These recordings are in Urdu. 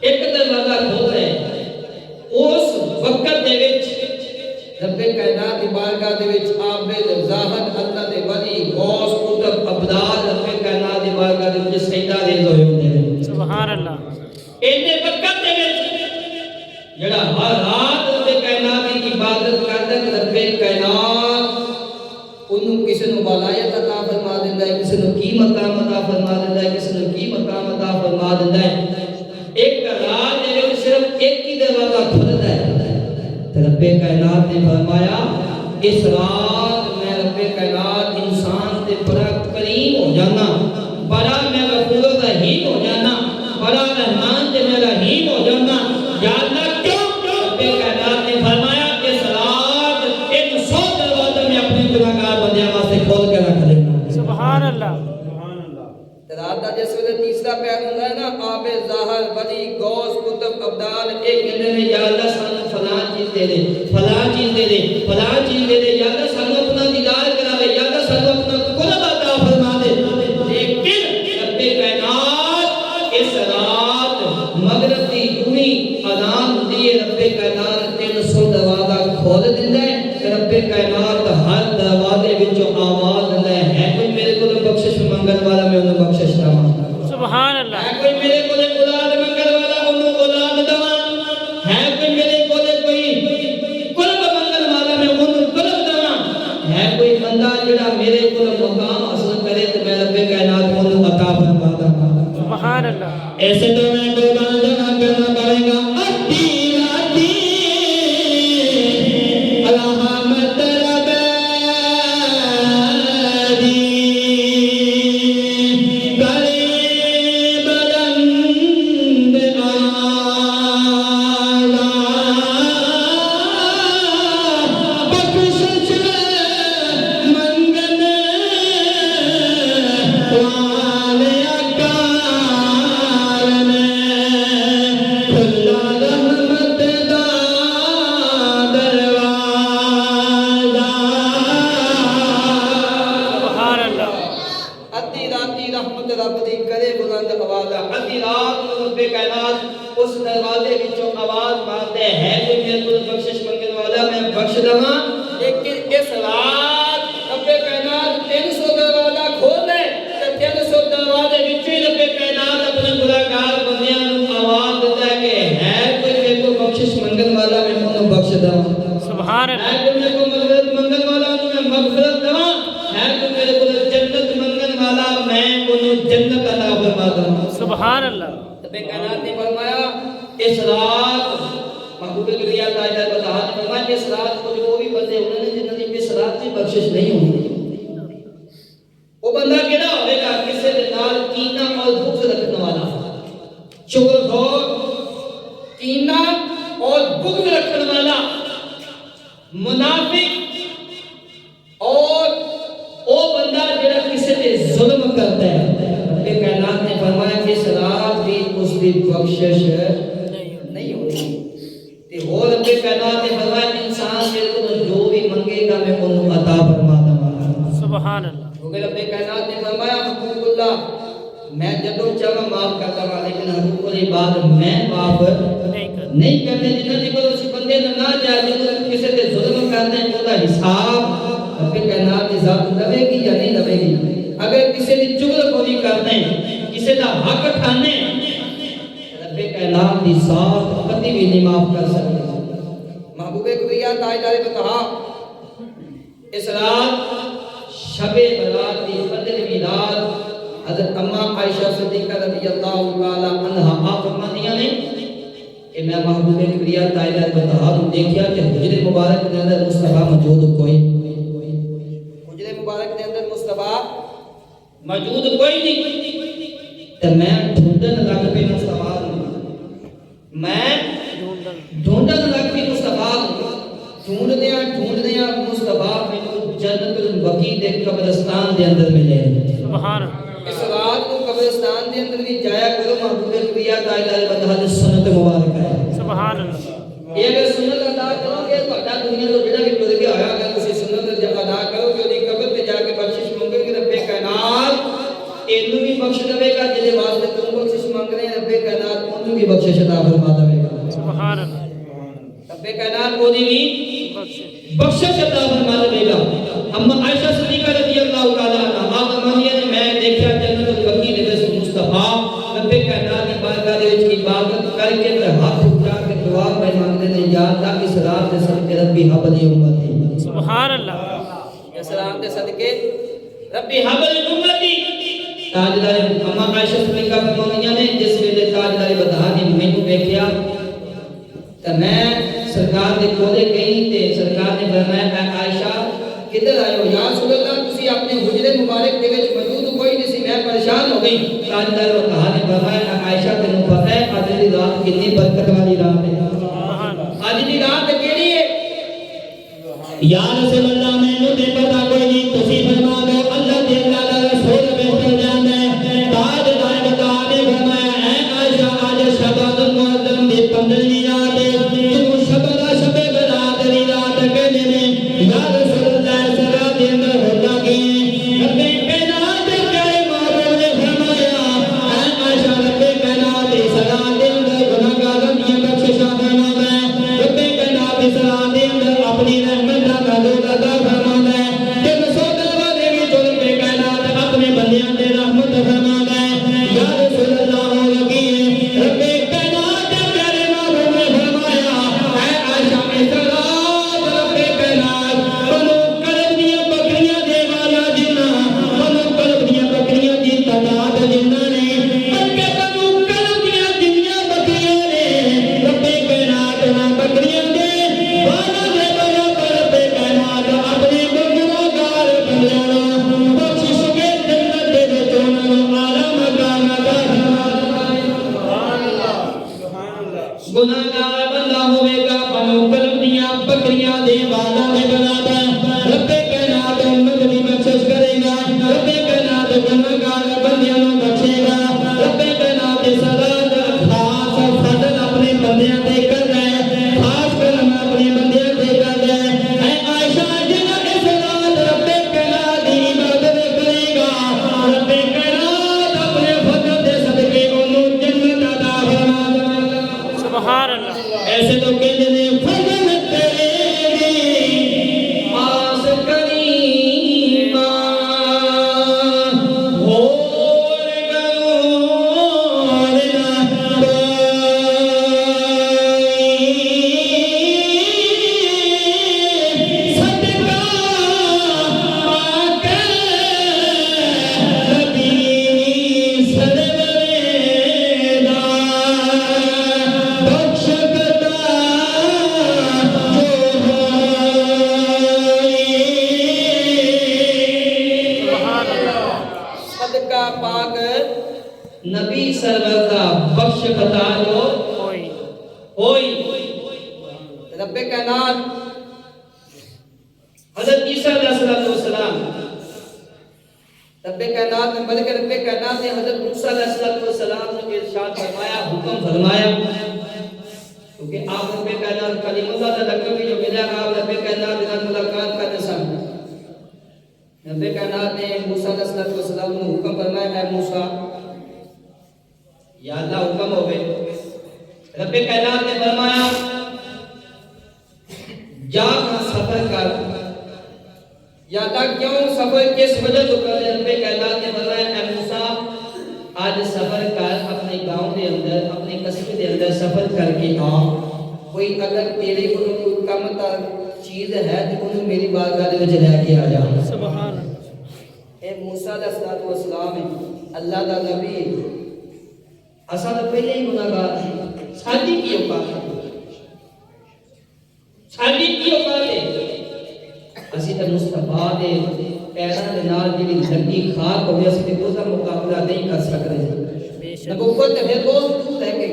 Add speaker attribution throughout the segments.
Speaker 1: ایک دروازہ کھول رہے اس وقت دے وچ رب کائنات دی بارگاہ دے وچ عابد زاہد اللہ دے ولی غوث قطب ابدال رب کائنات دی بارگاہ دے وچ سجدہ ریز ہوئے ہوندے نے
Speaker 2: سبحان اللہ
Speaker 1: اینے وقت دے وچ جڑا ہر رات رب کائنات دی عبادت کردا ہے رب کائنات انہوں کسی نو ولایت عطا فرما دیندا ہے کسی نو کی مقام عطا فرما دیندا ہے کسی نو کی مقام عطا فرما دیندا ہے ایک رات دے وچ صرف ایک ہی دروازہ کھلدا ہے رب کائنات نے فرمایا اس رات میں رب کائنات انسان تے بڑا کریم ہو جانا بڑا میں غفور رحیم ہو جانا بڑا رحمان تے میں رحیم ہو جانا یا اللہ کیوں رب کائنات نے فرمایا اس رات ایک 100 دروازے میں اپنے گناہگار بندیاں واسطے کھول کے رکھ دینا
Speaker 2: سبحان اللہ
Speaker 1: رات دا جس ویلے تیسرا پیر ہوندا ہے نا عابد ظاہر ولی غوث قطب ابدال ایک کہندے نے یا اللہ سانو فلاں چیز دے دے فلاں چیز دے دے فلاں چیز دے دے یا اللہ سانو اپنا دیدار کرا دے یا اللہ سانو اپنا قرب عطا فرما دے لیکن رب کائنات اس رات مغرب دی جوئی اذان ہوندی ہے رب کائنات 300 دروازہ کھول دیندا ہے رب کائنات ہر دروازے وچوں آواز دیندا ہے کوئی میرے کول بخشش منگن والا میں انہوں بخشش دواں
Speaker 2: سبحان اللہ
Speaker 1: ہے کوئی میرے کولے اولاد منگن والا انہوں اولاد دواں ہے کوئی میرے کولے کوئی قرب منگن والا میں انہوں قرب دواں ہے کوئی بندہ جڑا میرے کولے مقام حاصل کرے تو میں رب کائنات انہوں عطا فرما دوں
Speaker 2: سبحان اللہ
Speaker 1: ایسے تو میں قربان جانا کرنا پڑے گا اس دروازے وچوں آواز مارتے ہیں کوئی میرے کو بخشش منگن والا میں بخش دواں لیکن اس رات رب کائنات 300 دروازہ کھول دے تے 300 دروازے وچ رب کائنات اپنے گناہگار بندیاں نوں آواز دیندا ہے کہ ہے کوئی میرے کو بخشش منگن والا میں انہوں بخش دواں
Speaker 2: سبحان اللہ
Speaker 1: ہے کوئی میرے کو مغفرت منگن والا میں مغفرت دواں ہے کوئی میرے کو جنت منگن والا میں انہوں جنت عطا فرما دواں
Speaker 2: سبحان اللہ
Speaker 1: رب کائنات نے فرمایا اس رات محبوب کبریا تاجدار بتا نے فرمایا اس رات کو جو بھی بندے ہونے نے جنہاں دی اس رات کی بخشش نہیں ہوگی وہ بندہ کیڑا ہوے گا کسے دے نال کینہ اور بغض رکھنے والا چغل خور کینہ اور بغض رکھنے والا منافق اور او بندہ جڑا کسے تے ظلم کرتا ہے رب کائنات نے فرمایا کہ اس رات بھی اس دی بخشش نہیں ہوگی تے ہو رب کائنات نے فرمایا انسان میرے کو جو بھی منگے گا میں انہوں عطا فرما دوں
Speaker 2: سبحان اللہ
Speaker 1: کیونکہ رب کائنات نے فرمایا حقوق اللہ میں جدوں چاہوں معاف کرتا ہوں لیکن حقوق العباد میں معاف نہیں کرتے جنہاں دی کوئی اس بندے نہ جائے جنہاں کسی تے ظلم کرتے ہیں وہ دا حساب رب کائنات کی ذات لوے گی یا نہیں لوے گی اگر کسی دی چغل خوری کرتے ہیں کسی دا حق کھانے رب کائنات دی ذات کبھی بھی نہیں معاف کر سکتے محبوب کبریا تاجدار بتا اس رات شب برات دی قدر میلاد حضرت اماں عائشہ صدیقہ رضی اللہ تعالی عنہا آپ فرماندیاں نے کہ میں محبوب کبریا تاجدار بتا دیکھیا کہ حجر مبارک کے اندر مصطفیٰ موجود کوئی حجر مبارک کے اندر مصطفیٰ موجود کوئی نہیں تے میں ڈھونڈن لگ پئی مصطفیٰ میں ڈھونڈن لگ پئی مصطفیٰ ڈھونڈدیاں مصطفیٰ مینوں جنت البقیع دے قبرستان دے اندر ملے
Speaker 2: سبحان
Speaker 1: اس رات کو قبرستان دے اندر بھی جایا کرو محبوب کبریا تاجدار بندہ دی سنت مبارک ہے
Speaker 2: سبحان اللہ
Speaker 1: یہ اگر سنت ادا کرو گے تو ادا دنیا تو جڑا بھی گزر گیا ہویا اگر تسی سنت جب ادا کرو گے دی قبر تے جا کے بخشش مانگو گے رب کائنات اینو بھی بخش دے گا جے واسطے تم بخشش مانگ رہے ہیں رب رب کائنات انہوں کی بخشش عطا فرما دے گا
Speaker 2: سبحان اللہ
Speaker 1: رب کائنات کو دی بخشش عطا فرما دے گا اما عائشہ صدیقہ رضی اللہ تعالی عنہا آپ فرماتی ہیں میں دیکھا جنت البقیع دے وچ مصطفیٰ رب کائنات دی بارگاہ دے وچ عبادت کر کے تے ہاتھ اٹھا کے دعا میں مانگتے ہیں یا اللہ اس رات دے صدقے ربی حب لی امتی
Speaker 2: سبحان اللہ
Speaker 1: اس رات دے صدقے ربی حب لی امتی تاجدار اما عائشہ صدیقہ فرماتی ہیں جس ویلے تاجدار بتا دی مینوں ویکھیا تے میں سرکار دے کولے گئی تے سرکار نے فرمایا اے عائشہ کدھر آئے ہو یا رسول اللہ تسی اپنے حجرے مبارک دے وچ موجود کوئی نہیں سی میں پریشان ہو گئی تاجدار و کہا نے فرمایا اے عائشہ تینوں پتہ ہے اج دی رات کتنی برکت والی رات ہے اج دی رات کیڑی ہے یا رسول اللہ مینوں تے پتہ کوئی نہیں تسی فرما دو اللہ دے اللہ دا رسول بہتر جاندا ہے تاجدار بتا نے فرمایا اے عائشہ اج شباد المعظم دی 15ویں رات ہے تو شبادہ شب برات دی رات کہندے نے یا رسول اللہ سرا دے اندر ہوتا کی رب کائنات دے پیارے محبوب نے فرمایا اے عائشہ رب کائنات دے سرا دے اندر گناہگاراں دی بخشش فرماتا ہے رب کائنات دے سرا دے اندر اپنی رحمت دا نازل عطا فرماتا ہے تے رسول والے بھی جو رب کائنات اپنے بندیاں تے رحمت فرماتا ہے یا رسول اللہ ہو لگی رب کائنات دے پیارے محبوب نے فرمایا اے عائشہ اس رات رب کائنات بنو کرب دیاں بکریاں دے والا جنہ بنو کرب دیاں بکریاں دی تعداد جنہ نے بلکہ بنو کرب دیاں جنیاں بکریاں نے رب کائنات نہ بکریاں دے والا دے برابر رب کائنات اپنے گناہگار بندیاں نوں بخشش کے جنت دے وچ انہاں نوں اعلی مقام عطا گناہگار بندہ ہوے گا بنو کرب دیاں بکریاں دے والا دے برابر رب کائنات امت دی بخشش کرے گا رب کائنات گناہگار بندیاں نوں بخشے گا رب کائنات سدا خاص فضل اپنے بندیاں تے کردا ہے خاص کرم اپنے بندیاں تے کردا ہے اے عائشہ جنہ اس رات رب کائنات دی عبادت کرے گا رب کائنات اپنے فضل دے صدقے اونوں جنت عطا فرما دے گا
Speaker 2: سبحان اللہ
Speaker 1: ایسے تو کہتے ہیں فضل تیری آس کریمہ اور گلور نہ کوئی صدقہ پاک نبی سرورے دا بخش کرتا جو
Speaker 2: سبحان اللہ
Speaker 1: صدقہ پاک نبی سرور دا بخش کرتا جو
Speaker 2: کوئی
Speaker 1: ہوئی رب کائنات حضرت عیسیٰ علیہ السلام رب کائنات نے بلکہ رب کائنات نے حضرت موسیٰ علیہ السلام نے ارشاد فرمایا حکم فرمایا کیونکہ آپ رب کائنات کلیم اللہ کا لقب بھی جو ملا آپ رب کائنات کے ساتھ ملاقات کرنے سن رب کائنات نے موسیٰ علیہ السلام نے حکم فرمایا اے موسیٰ یا اللہ حکم ہو گئے رب کائنات نے فرمایا جا کر سفر کر یا اللہ کیوں سفر کس وجہ تو کر رہے رب کائنات نے فرمایا اے موسیٰ آج سفر کر اپنے گاؤں دے اندر اپنے قصبے دے اندر سفر کر کے آ کوئی اگر تیرے کوئی کم تر چیز ہے تو انہوں میری بارگاہ دے وچ لے کے آ جا
Speaker 2: سبحان اللہ
Speaker 1: اے موسیٰ علیہ السلام اللہ دا نبی اساں تو پہلے ہی گناہگار ہیں ساڈی کی اوقات ہے ساڈی کی اوقات ہے اسی تے مصطفیٰ دے پیراں دے نال جڑی لگی خاک ہوے اسی تے کوئی مقابلہ نہیں کر سکدے نبوت تے پھر بہت دور ہے کہ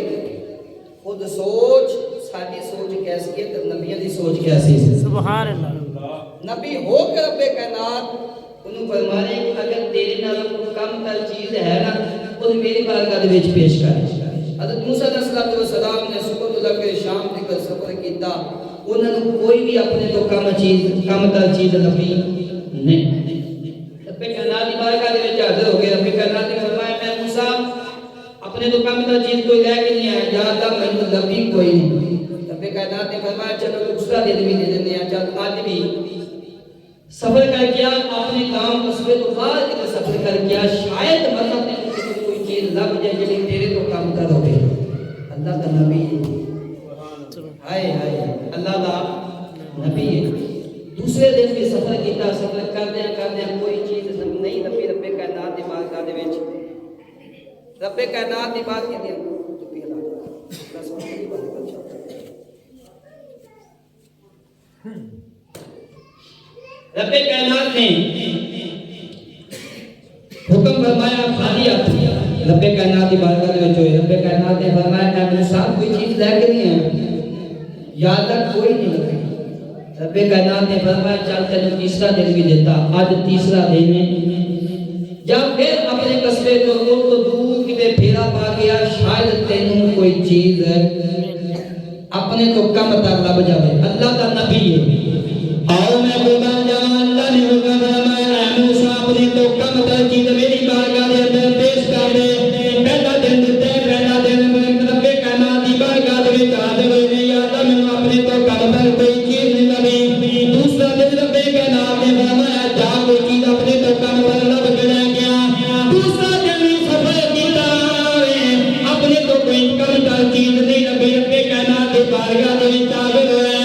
Speaker 1: خود سوچ ساڈی سوچ کیسی ہے تے نبیوں دی سوچ کیسی ہے
Speaker 2: سبحان اللہ
Speaker 1: نبی ہو کے رب کائنات انہوں فرمانے کہ اگر تیرے نال کم تر چیز ہے نا وہ میری بارگاہ دے وچ پیش کر حضرت موسیٰ علیہ السلام نے سبت اللہ کے شام تک سفر کیتا انہوں نے کوئی بھی اپنے تو کم تر چیز نبی نہیں رب کائنات دی بارگاہ دے وچ حاضر ہو گئے رب کائنات نے فرمایا اے موسیٰ اپنے اپنے تو کم کا چیز کوئی لے کے نہیں آیا یا اللہ میں تو نبی کوئی نہیں رب کائنات نے فرمایا چلو دوسرا دن بھی دے دیتے ہیں چل آج بھی سفر کر کیا اپنے کام قصبے تو باہر کتنے سفر کر کیا شاید مطلب نے کسی کوئی چیز لگ جائے جلی تیرے تو کام کر ہوئے اللہ کا نبی ہائے ہائے اللہ کا نبی ہے دوسرے دن بھی سفر کیتا سفر کردے ہیں کوئی چیز نہیں نبی رب کائنات دی بارگاہ دے وچ رب کائنات دی بات کہندے ہیں تو بھی اللہ سبحانہ دی بات رب کائنات نے حکم فرمایا خالی ہاتھ رب کائنات کی بارگاہ میں جو رب کائنات نے فرمایا اے موسیٰ کوئی چیز لے کے نہیں ہے یاد تک کوئی نہیں لگے رب کائنات نے فرمایا چل تینوں تیسرا دن بھی دیتا آج تیسرا دن ہے جب پھر اپنے قصبے کو دور کتے پھیرا پا گیا شاید تینوں کوئی چیز اپنے تو کم تک لب جاوے اللہ کا نبی ہے آؤ میں قربان جاواں اللہ نے حکم فرمایا اے موسیٰ اپنے تو کم تر چیز میری بارگاہ دے اندر پیش کر دے پہلا دن دیتے پہلا دن رب کائنات کی بارگاہ دے وچ حاضر ہوئے نے یا اللہ میں اپنے تو کم تر کوئی چیز نہیں لبی دوسرا دن رب کائنات نے فرمایا جا کوئی چیز اپنے تو کم تر لب کے لے گیا دوسرا دن بھی سفر کیتا اپنے تو کوئی کم تر چیز نہیں لبی رب کائنات کی بارگاہ دے وچ حاضر ہوئے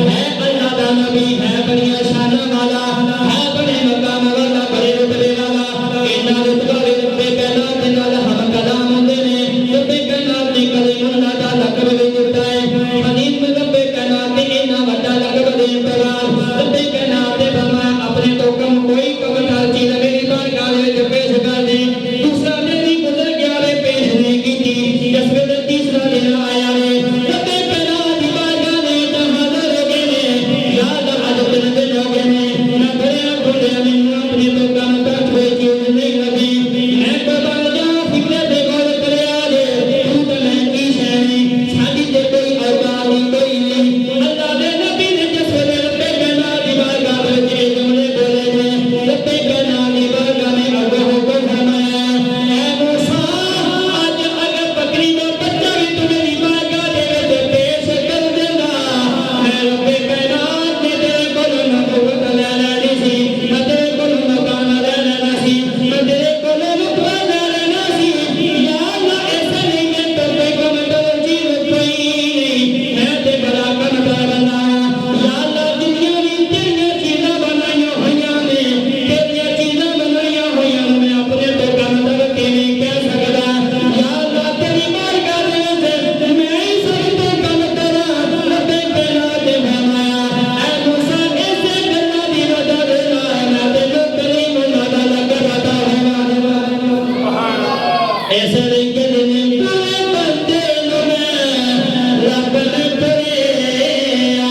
Speaker 1: ہے اللہ دا نبی ہے بڑی شان والا ہے بڑے مقام والا بڑے رتبے والا اینا رتبہ رب کائنات دے نال ہم کلام ہوندے نے رب کائنات نے کلیم اللہ دا لقب بھی دتا ہے حدیث رب کائنات نے اینا وڈا لقب دے پران رب کائنات نے فرمایا اپنے تو کم کوئی کم تر چیز میری بارگاہ وچ پیش کر دے دوسرا دن بھی گزر گیا وے پیش نہیں کیتی جس ویلے تیسرا دن آیا وے رب کائنات دی بارگاہ نے حاضر ہو گئے نے یا اللہ اج تن دے لوگ نے نہ بھریا بھولیا میں اپنے تو کم تر کوئی چیز نہیں لگی میں قربان جاواں فکر تے غور کریا جے تو تے میں کی شے ساڈی تے کوئی اوقات کوئی نہیں اللہ دے نبی نے جس ویلے رب کائنات دی بارگاہ وچ یہ جملے بولے نے رب کائنات دی بارگاہ نے اگوں حکم فرمایا اے موسیٰ اج اگر بکری دا بچہ بھی تو میری بارگاہ دے وچ پیش کر دینا میں رب کائنات نے تیرے کول نبوت لے لینی سی میں تیرے کول مکان لے لینا سی میں تیرے کول رتبہ لے لینا سی یا اللہ ایسا نہیں کہ تو کوئی کم تر چیز کوئی نہیں میں تے بڑا کم تر بنا یا اللہ دنیا وچ تیریاں چیزاں بنائیاں ہوئیاں نے تیریاں چیزاں بنائیاں ہوئیاں میں اپنے تو کم تر کیویں کہہ سکدا یا اللہ تیری بارگاہ دے وچ میں ہی سب تو کم تر رب کائنات نے فرمایا اے موسیٰ ایسے گلاں دی وجہ دے نال میں تینوں کلیم اللہ دا لقب عطا فرما ایسے نہیں کہ دن پورے بندے نو میں رب نے کریا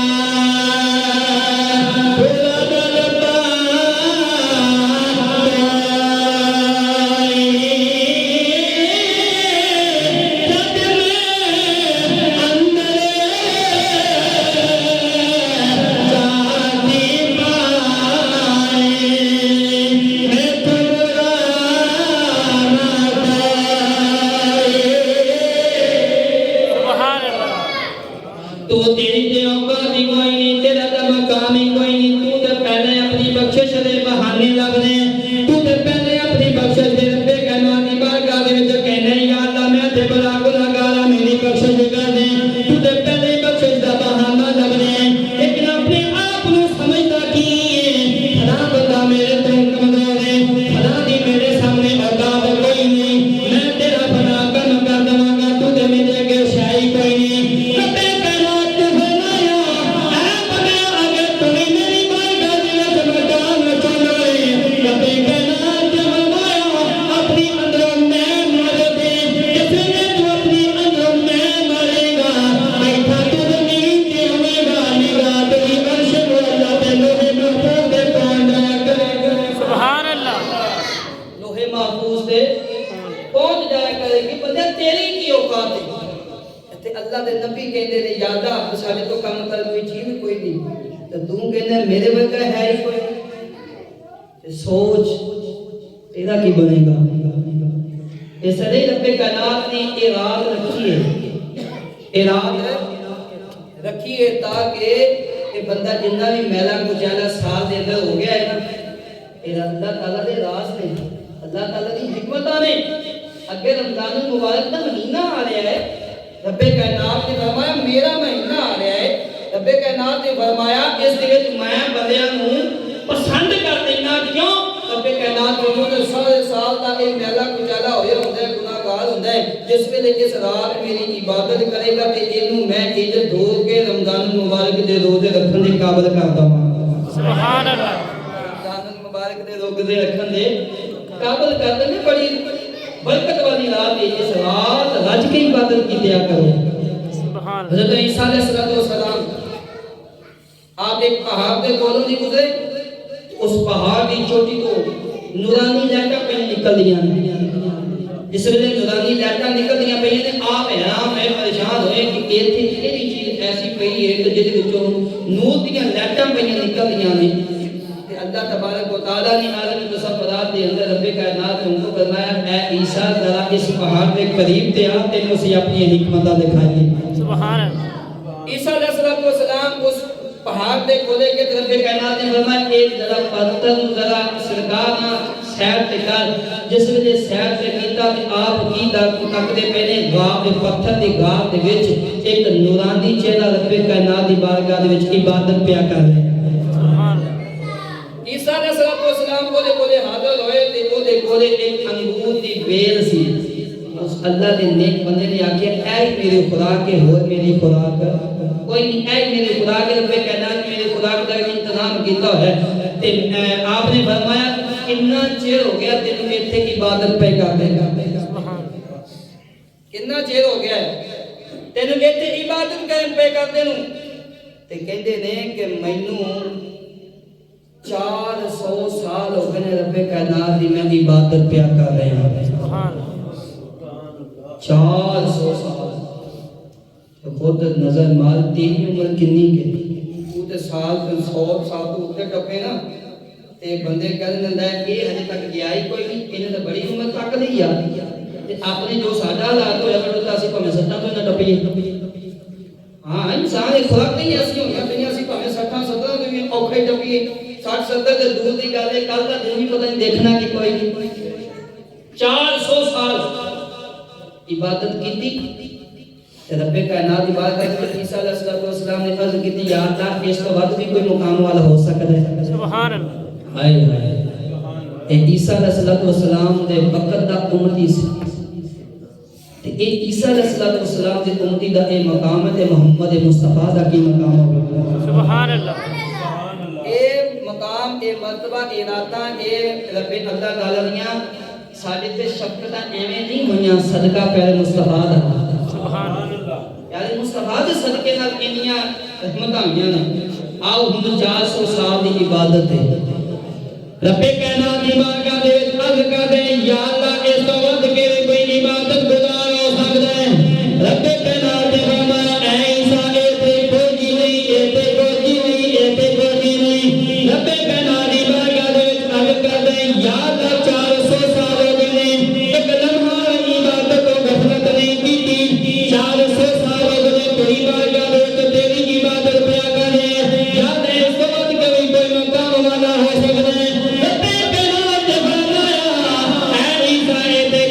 Speaker 1: پورا ربا جب میں اندر جاتی پائے میں تمہارا
Speaker 2: سبحان اللہ
Speaker 1: تو تیری تے اوقات ہی کوئی نہیں تیرا تے مقام ہی کوئی نہیں تو تے پہلے اپنی بخشش دے بہانے لبنے تو تے پہلے اپنی بخشش دے رب کائنات دی بارگاہ دے وچ کہنے یا اللہ میں تے بڑا گنہگار ہاں میری بخشش کر دے تو تے پہلے بخشش دا بہانہ لبنے لیکن اپنے آپ نو سمجھدا کی فلاں بندہ میرے تو کمزور ہے فلاں دی میرے سامنے اوقات کوئی نہیں میں تیرا بنا کم کر دواں گا تو تے میرے اگے شے کوئی نہیں رب کائنات نے فرمایا اے بندے اگر تو میری بارگاہ دے وچ مقام چاہنا ہے رب کائنات نے فرمایا اپنی اندروں میں مار دے جس نے تو اپنی اندروں میں مارے گا بیٹھا تو زمین تے ہوے گا نگاہ تیری عرش کو اللہ تے لوہے محفوظ دے پہنچ جایا کرے گا
Speaker 2: سبحان اللہ
Speaker 1: لوہے محفوظ دے پہنچ جایا کرے گی بندے تیری کی اوقات ہے تے اللہ دے نبی کہندے نے یادا ساڈے تو کم تر کوئی چیز کوئی نہیں تے تو کہندے میرے ورگا ہے ہی کوئی تے سوچ تیرا کی بنے گا اس لیے رب کائنات نے اراد رکھی ہے، اراد رکھی ہے تاکہ کہ بندہ جنہ بھی میلا کچیلا سال دے اندر ہو گیا ہے نا، یہ اللہ تعالیٰ دے راز نے، اللہ تعالیٰ دی حکمتاں نے۔ اگر رمضان المبارک کا مہینہ آ رہا ہے، رب کائنات نے فرمایا میرا مہینہ آ رہا ہے، رب کائنات نے فرمایا اس دے وچ میں بندیاں نوں پسند کر دینا، کیوں؟ رب کائنات نے سارے سال دا اے میلا کچیلا ہویا ہوندا ہے، گناہگار ہوندا ہے، جس ویلے اس رات میری عبادت کرے گا تے اینوں میں عزت دھو کے رمضان المبارک دے روزے رکھن دے قابل کردا ہاں۔
Speaker 2: سبحان اللہ۔
Speaker 1: رمضان المبارک دے روزے رکھن دے قابل کردا نے، بڑی برکت والی رات ہے، اس رات رج کے عبادت کیتیا کرو۔
Speaker 2: سبحان
Speaker 1: حضرت عیسیٰ علیہ السلام آپ ایک پہاڑ دے کولوں دی گزرے، اس پہاڑ دی چوٹی تو نورانی لائٹاں پہ نکل دیاں، جس ویلے نورانی لائٹاں نکل دیاں پہ نے آپ حیران ہے، پریشان ہوئے کہ ایتھے کیڑی چیز ایسی پئی ہے کہ جہدے وچوں نور دیاں لائٹاں پہ نکل دیاں نے۔ تے اللہ تبارک و تعالیٰ نے عالم تصورات دے اندر رب کائنات نے ان کو فرمایا اے عیسیٰ ذرا اس پہاڑ دے قریب تے آ، تینوں سے اپنی حکمتاں دکھائیے۔
Speaker 2: سبحان اللہ۔
Speaker 1: عیسیٰ علیہ السلام اس پہاڑ دے کولے کے طرف کائنات نے فرمایا ایک ذرا پتھر ذرا سرکار نہ سیر تے کر، جس وجہ سیر تے کیتا تے آپ کی تکدے پہلے غار دے پتھر دی غار دے وچ ایک نورانی چہرہ رب کائنات دی بارگاہ دے وچ عبادت پیا کر رہے ہیں۔
Speaker 2: سبحان اللہ۔
Speaker 1: عیسیٰ علیہ السلام کولے حاضر ہوئے تے کولے کولے ایک انگور دی بیل سی، اس اللہ دے نیک بندے نے آکھیا اے میرے خوراک کے ہور میری خوراک کوئی نہیں، اے میرے خوراک رب کائنات میرے خوراک دا انتظام کیتا ہے۔ تے آپ نے فرمایا کتنا چیر ہو گیا تینوں ایتھے عبادت پہ کرتے کتنا چیر ہو گیا ہے تینوں ایتھے عبادت پہ کرتے نوں؟ تے کہندے نے کہ مینوں 400 سال ہو گئے رب کائنات دی میں عبادت پیا کر رہے ہیں۔
Speaker 2: سبحان
Speaker 1: 400 سال خود نظر مال تیری عمر کنی کے وہ تے سال 100 سال تو اٹھے ٹپے نا تے بندے کہنے لگتا ہے کہ ہجے تک گیا ہی کوئی نہیں، انہیں تو بڑی عمر تک نہیں یاد تے اپنے جو ساڈا حالات ہویا بڑا اسی پاویں سٹاں تو نہ ٹپیے۔ ہاں انسان ایک خوراک نہیں ایسی ہوئی پہ اسی پاویں 60 70 تو بھی اوکھے ٹپیے، 60 70 تے دور دی گل ہے، کل دا دن بھی پتہ نہیں دیکھنا کہ کوئی نہیں۔ 400 سال عبادت کیتی رب کائنات دی بات ہے کہ عیسیٰ علیہ السلام نے عرض کی یا اللہ اس تو بعد بھی کوئی مقام والا ہو سکتا ہے؟
Speaker 2: سبحان اللہ۔
Speaker 1: ہائے ہائے اے عیسیٰ علیہ السلام دے وقت دا امتی سی تے اے عیسیٰ علیہ السلام دے امتی دا اے مقام ہے تے محمد مصطفیٰ دا کی مقام ہوگا؟
Speaker 2: سبحان اللہ۔
Speaker 1: اے مقام اے مرتبہ اے راتاں اے رب اللہ تعالی دیاں ساڈے تے شفقتاں ایویں نہیں ہویاں صدقہ پیر مصطفیٰ دا۔
Speaker 2: سبحان اللہ۔
Speaker 1: یعنی مصطفیٰ دے صدقے نال انیاں رحمتاں ہویاں نے۔ آؤ ہن 400 سال دی عبادت ہے، رب کائنات دی بارگاہ دے عرض کر دے یا اللہ اس تو ود کے کوئی عبادت گزار ہو سکدا ہے؟ رب کائنات نے فرمایا اے عیسیٰ اے تے کوئی نہیں، اے تے کوئی نہیں، اے تے کوئی نہیں۔ رب کائنات دی بارگاہ دے عرض کر دے یا اللہ 400 سال ہو گئے ایک لمحہ عبادت و غفلت نہیں کیتی، 400 سال ہو گئے تیری بارگاہ دے تیری عبادت پیا کر رہے ہیں، یا اس تو ود کے کوئی مقام والا ہو سکدا ہے؟ رب کائنات نے فرمایا اے عیسیٰ اے تے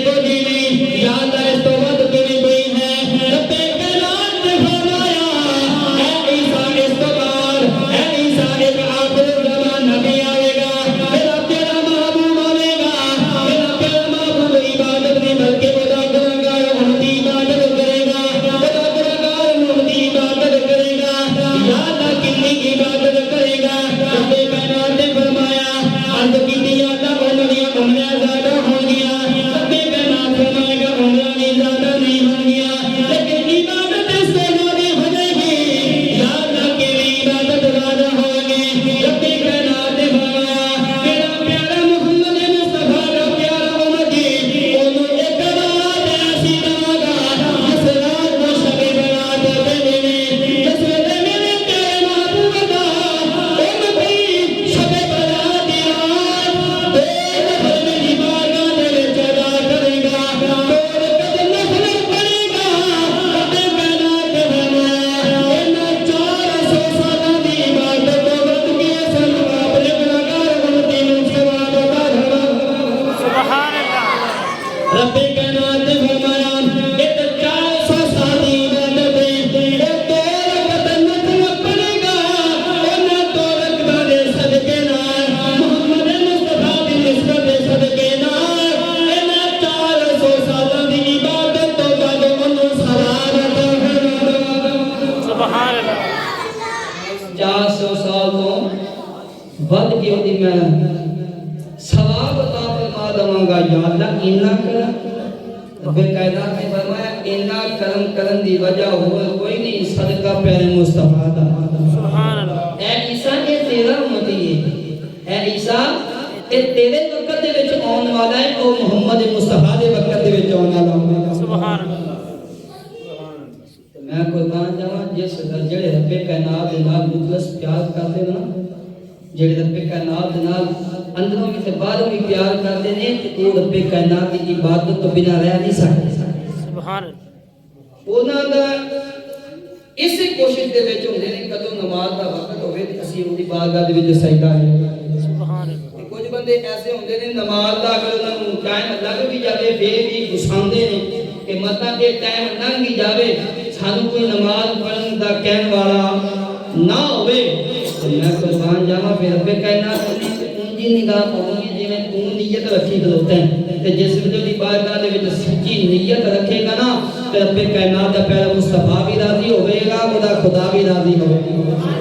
Speaker 1: ود کے دی میں ثواب عطا فرما دواں گا یا اللہ اینا کر رب کائنات نے فرمایا اینا کرم کرن دی وجہ ہوئے کوئی نہیں صدقہ پیارے مصطفیٰ دا
Speaker 2: سبحان اللہ
Speaker 1: اے عیسیٰ یہ تیرا امتی ہے اے عیسیٰ یہ تیرے وقت دے وچ آن والا ہے او محمد مصطفیٰ دے وقت دے وچ آن والا ہے
Speaker 2: سبحان اللہ
Speaker 1: میں قربان جاواں جس جڑے رب کائنات دے نال مخلص پیار کرتے نا جڑے رب کائنات دے نال اندروں بھی تے باہروں بھی پیار کرتے نے تے او رب کائنات دی عبادت تو بنا رہ نہیں سکتے
Speaker 2: سبحان اللہ
Speaker 1: انہاں دا اسی کوشش دے وچ ہوندے نے کدوں نماز دا وقت ہوے تے اسی اون دی بارگاہ دے وچ سجدہ ہے
Speaker 2: سبحان اللہ
Speaker 1: تے کچھ بندے ایسے ہوندے نے نماز دا اگر انہاں نوں ٹائم لگ بھی جاوے پھر بھی گساندے نے کہ مطلب کہ ٹائم لنگ ہی جاوے سانوں کوئی نماز پڑھن دا کہن والا نہ ہوے تے میں قربان جاواں پھر رب کائنات نے اونجی نگاہ پاونی جویں تو نیت رکھی کھلوتا ہے تے جس وچ دی بارگاہ دے وچ سچی نیت رکھے گا نا تے رب کائنات دا پیارا مصطفیٰ بھی راضی ہوے گا خدا خدا بھی راضی ہوے گا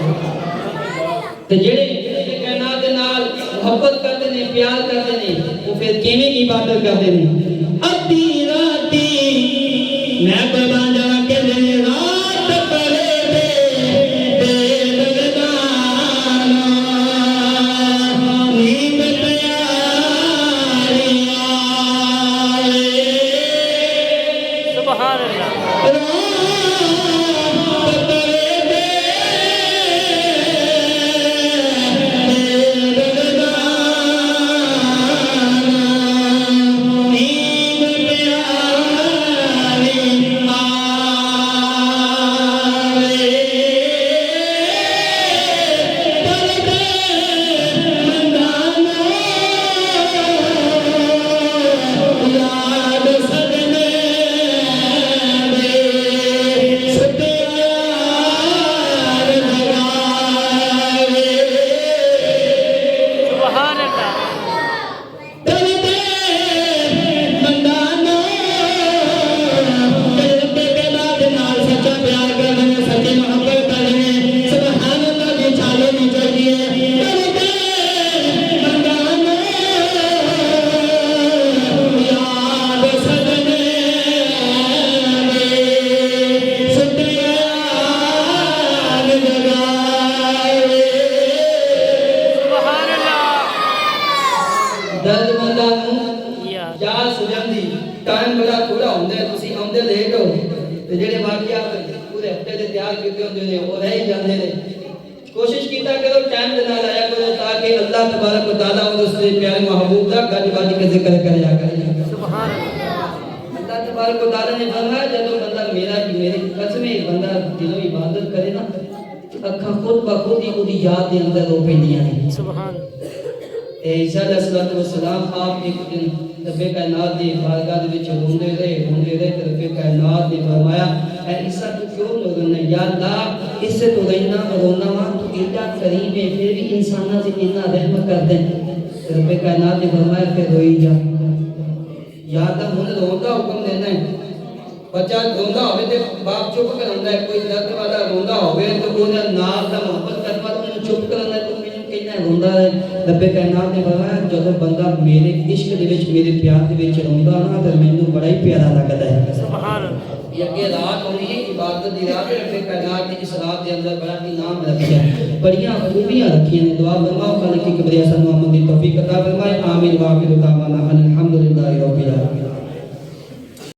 Speaker 1: تے جڑے رب کائنات دے نال محبت کرتے نے پیار کرتے نے وہ پھر کیویں عبادت کرتے نے ادھی راتی میں قربان جاواں کہ رات پڑے
Speaker 2: سبحان اللہ ٹائم بڑا تھوڑا ہوندا ہے تسی آندے لیٹ ہو تے جڑے واقعات پورے ہفتے دے تیار کیتے ہوندے نے او رہ ہی جاندے نے کوشش کیتا کرو ٹائم دے نال آیا کرو تاکہ اللہ تبارک و تعالی اور اس دے پیارے محبوب دا گج بج کے ذکر کریا کرے سبحان اللہ
Speaker 1: اللہ تبارک و تعالی نے فرمایا جب بندہ میری قسم ہے بندہ دلوں عبادت کرے نا اکھاں خود بخود ہی اودی یاد دے اندر رو پیندیاں نے
Speaker 2: سبحان
Speaker 1: عیسیٰ علیہ السلام آپ ایک دن رب کائنات دی بارگاہ دے وچ روندے رہے تے رب کائنات نے فرمایا اے عیسیٰ تو کیوں رونا یا اللہ اس سے تو رہنا رونا وا تو ایڈا کریم ہے پھر بھی انساناں سے اتنا رحم کر دے رب کائنات نے فرمایا کہ روئی جا یا اللہ ہن روندا حکم دینا ہے بچہ روندا ہوے تے باپ چپ کراندا ہے کوئی درد والا روندا ہوے تو اوندا نال دا محبت کروا تو چپ کرانا ہے تو کہنا روندا ہے رب کائنات نے فرمایا جب بندہ میرے عشق دے وچ میرے پیار دے وچ روندا نا تے مینوں بڑا ہی پیارا لگدا ہے
Speaker 2: سبحان اللہ
Speaker 1: یہ کہ رات ہونی ہے عبادت دی رات رب کائنات نے اس رات دے اندر بڑا انعام رکھیا بڑیاں خوبیاں رکھیاں نے دعا فرماؤ خالق کی کبریاء سانو عمل دی توفیق عطا فرمائے آمین واخر دعوانا الحمدللہ رب العالمین